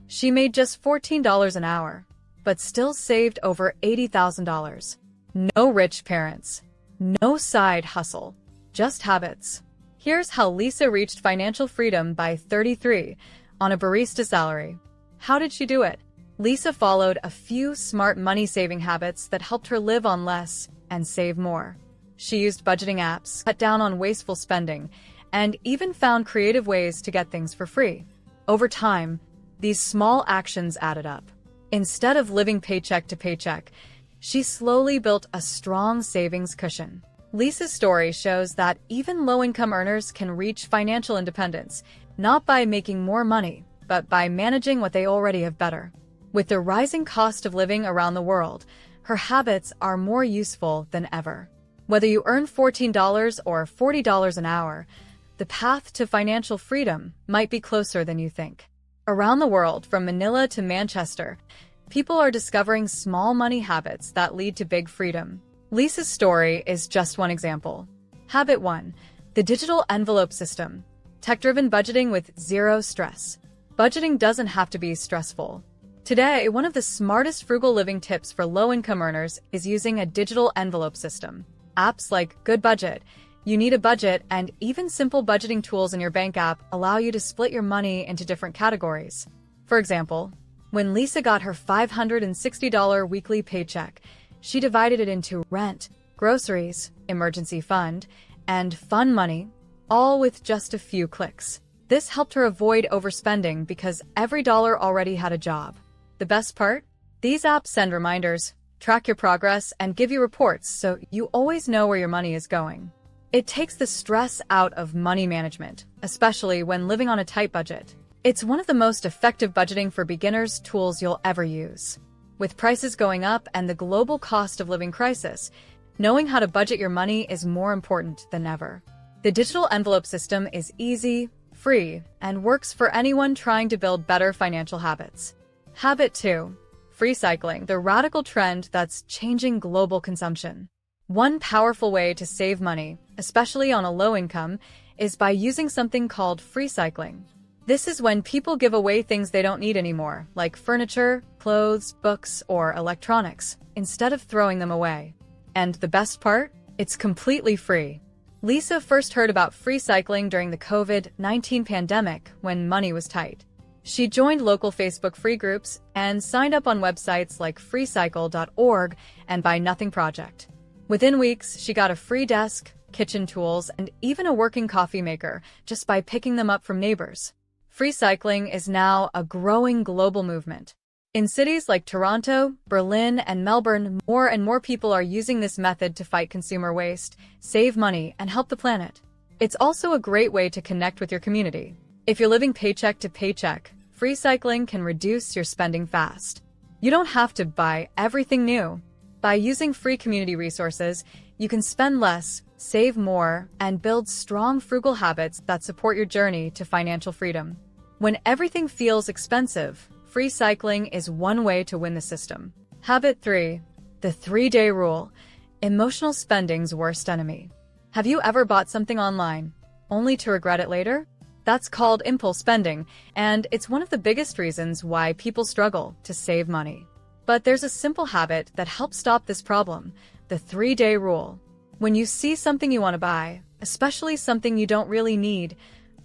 She made just $14 an hour, but still saved over $80,000. No rich parents, no side hustle, just habits. Here's how Lisa reached financial freedom by 33 on a barista salary. How did she do it? Lisa followed a few smart money-saving habits that helped her live on less and save more. She used budgeting apps, cut down on wasteful spending, and even found creative ways to get things for free. Over time, these small actions added up. Instead of living paycheck to paycheck, she slowly built a strong savings cushion. Lisa's story shows that even low-income earners can reach financial independence, not by making more money, but by managing what they already have better. With the rising cost of living around the world, her habits are more useful than ever. Whether you earn $14 or $40 an hour, the path to financial freedom might be closer than you think. Around the world, from Manila to Manchester, people are discovering small money habits that lead to big freedom. Lisa's story is just one example. Habit 1. The digital envelope system. Tech-driven budgeting with zero stress. Budgeting doesn't have to be stressful. Today, one of the smartest frugal living tips for low-income earners is using a digital envelope system. Apps like Good Budget, You Need a Budget, and even simple budgeting tools in your bank app allow you to split your money into different categories. For example, when Lisa got her $560 weekly paycheck, she divided it into rent, groceries, emergency fund, and fun money, all with just a few clicks. This helped her avoid overspending because every dollar already had a job. The best part? These apps send reminders, track your progress, and give you reports so you always know where your money is going. It takes the stress out of money management, especially when living on a tight budget. It's one of the most effective budgeting for beginners tools you'll ever use. With prices going up and the global cost of living crisis, knowing how to budget your money is more important than ever. The digital envelope system is easy, free, and works for anyone trying to build better financial habits. Habit 2. Freecycling, the radical trend that's changing global consumption. One powerful way to save money, especially on a low income, is by using something called freecycling. This is when people give away things they don't need anymore, like furniture, clothes, books, or electronics, instead of throwing them away. And the best part? It's completely free. Lisa first heard about freecycling during the COVID-19 pandemic when money was tight. She joined local Facebook free groups and signed up on websites like freecycle.org and Buy Nothing Project. Within weeks, she got a free desk, kitchen tools, and even a working coffee maker just by picking them up from neighbors. Freecycling is now a growing global movement. In cities like Toronto, Berlin, and Melbourne, more and more people are using this method to fight consumer waste, save money, and help the planet. It's also a great way to connect with your community. If you're living paycheck to paycheck, freecycling can reduce your spending fast. You don't have to buy everything new. By using free community resources, you can spend less, save more, and build strong frugal habits that support your journey to financial freedom. When everything feels expensive, freecycling is one way to win the system. Habit 3. The 3-day rule. Emotional spending's worst enemy. Have you ever bought something online, only to regret it later? That's called impulse spending, and it's one of the biggest reasons why people struggle to save money. But there's a simple habit that helps stop this problem, the 3-day rule. When you see something you want to buy, especially something you don't really need,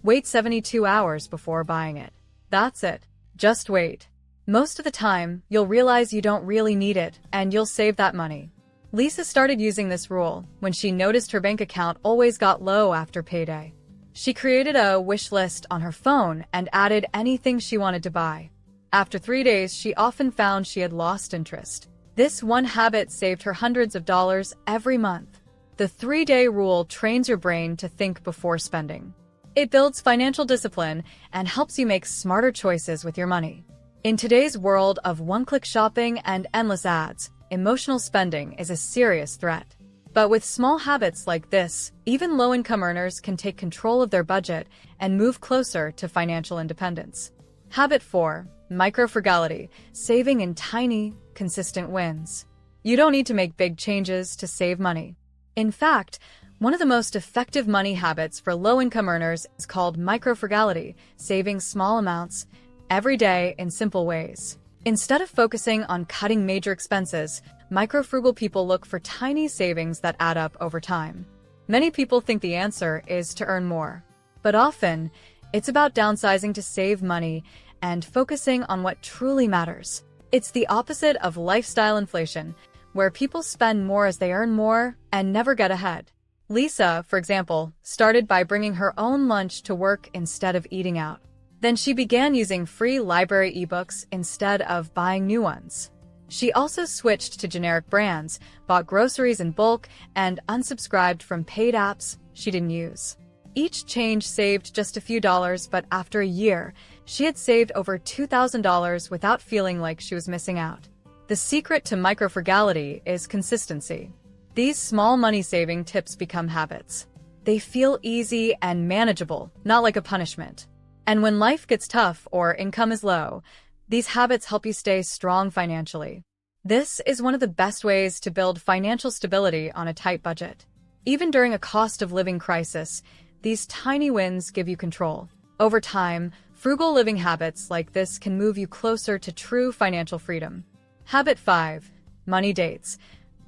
wait 72 hours before buying it. That's it. Just wait. Most of the time, you'll realize you don't really need it, and you'll save that money. Lisa started using this rule when she noticed her bank account always got low after payday. She created a wish list on her phone and added anything she wanted to buy. After 3 days, she often found she had lost interest. This one habit saved her hundreds of dollars every month. The 3-day rule trains your brain to think before spending. It builds financial discipline and helps you make smarter choices with your money. In today's world of one-click shopping and endless ads, emotional spending is a serious threat. But with small habits like this, even low-income earners can take control of their budget and move closer to financial independence. Habit 4. Micro-frugality, saving in tiny, consistent wins. You don't need to make big changes to save money. In fact, one of the most effective money habits for low-income earners is called micro-frugality, saving small amounts every day in simple ways. Instead of focusing on cutting major expenses, micro-frugal people look for tiny savings that add up over time. Many people think the answer is to earn more, but often it's about downsizing to save money and focusing on what truly matters. It's the opposite of lifestyle inflation, where people spend more as they earn more and never get ahead. Lisa, for example, started by bringing her own lunch to work instead of eating out. Then she began using free library ebooks instead of buying new ones. She also switched to generic brands, bought groceries in bulk, and unsubscribed from paid apps she didn't use. Each change saved just a few dollars, but after a year, she had saved over $2,000 without feeling like she was missing out. The secret to micro-frugality is consistency. These small money-saving tips become habits. They feel easy and manageable, not like a punishment. And when life gets tough or income is low, these habits help you stay strong financially. This is one of the best ways to build financial stability on a tight budget. Even during a cost of living crisis, these tiny wins give you control. Over time, frugal living habits like this can move you closer to true financial freedom. Habit 5. Money dates.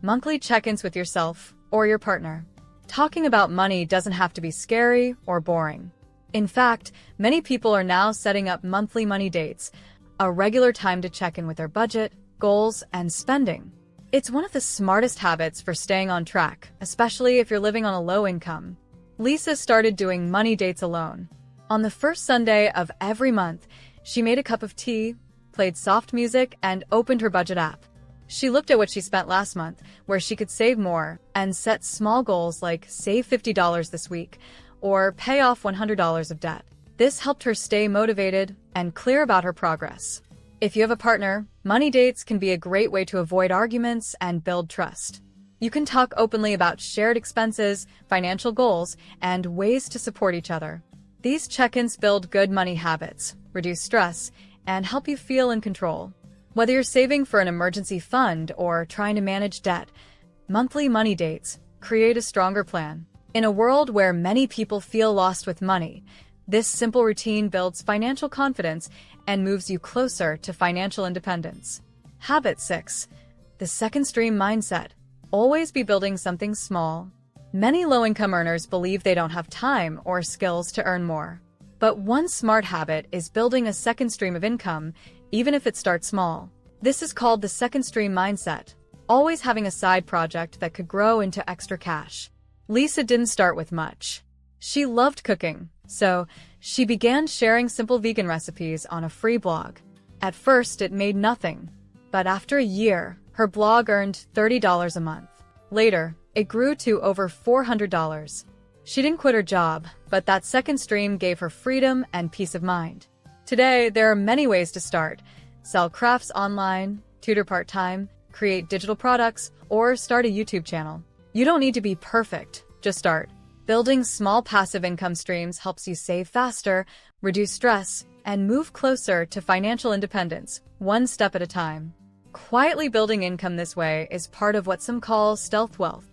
Monthly check-ins with yourself or your partner. Talking about money doesn't have to be scary or boring. In fact, many people are now setting up monthly money dates, a regular time to check in with their budget, goals, and spending. It's one of the smartest habits for staying on track, especially if you're living on a low income. Lisa started doing money dates alone. On the first Sunday of every month, she made a cup of tea, played soft music, and opened her budget app. She looked at what she spent last month, where she could save more, and set small goals like save $50 this week, or pay off $100 of debt. This helped her stay motivated and clear about her progress. If you have a partner, money dates can be a great way to avoid arguments and build trust. You can talk openly about shared expenses, financial goals, and ways to support each other. These check-ins build good money habits, reduce stress, and help you feel in control. Whether you're saving for an emergency fund or trying to manage debt, monthly money dates create a stronger plan. In a world where many people feel lost with money, this simple routine builds financial confidence and moves you closer to financial independence. Habit 6. The second stream mindset. Always be building something small. Many low-income earners believe they don't have time or skills to earn more. But one smart habit is building a second stream of income, even if it starts small. This is called the second stream mindset, always having a side project that could grow into extra cash. Lisa didn't start with much. She loved cooking, so she began sharing simple vegan recipes on a free blog. At first, it made nothing, but after a year, her blog earned $30 a month. Later, it grew to over $400. She didn't quit her job, but that second stream gave her freedom and peace of mind. Today, there are many ways to start. Sell crafts online, tutor part-time, create digital products, or start a YouTube channel. You don't need to be perfect, just start. Building small passive income streams helps you save faster, reduce stress, and move closer to financial independence, one step at a time. Quietly building income this way is part of what some call stealth wealth,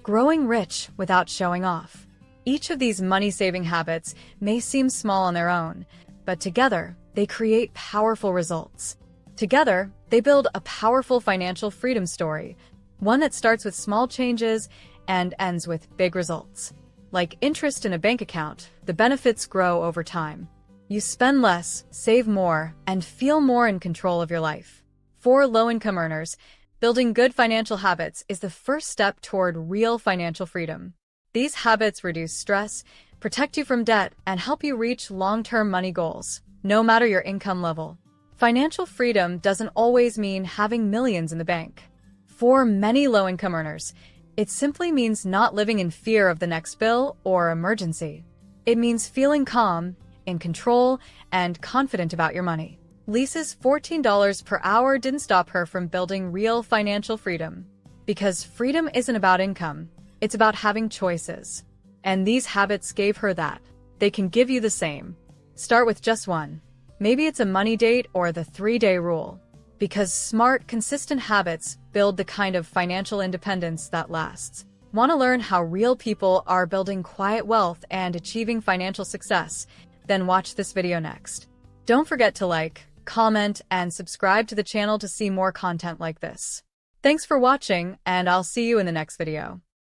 growing rich without showing off. Each of these money-saving habits may seem small on their own, but together, they create powerful results. Together, they build a powerful financial freedom story, one that starts with small changes and ends with big results. Like interest in a bank account, the benefits grow over time. You spend less, save more, and feel more in control of your life. For low-income earners, building good financial habits is the first step toward real financial freedom. These habits reduce stress, protect you from debt, and help you reach long-term money goals, no matter your income level. Financial freedom doesn't always mean having millions in the bank. For many low-income earners, it simply means not living in fear of the next bill or emergency. It means feeling calm, in control, and confident about your money. Lisa's $14 per hour didn't stop her from building real financial freedom. Because freedom isn't about income, it's about having choices. And these habits gave her that. They can give you the same. Start with just one. Maybe it's a money date or the 3-day rule. Because smart, consistent habits build the kind of financial independence that lasts. Want to learn how real people are building quiet wealth and achieving financial success? Then watch this video next. Don't forget to like, comment, and subscribe to the channel to see more content like this. Thanks for watching, and I'll see you in the next video.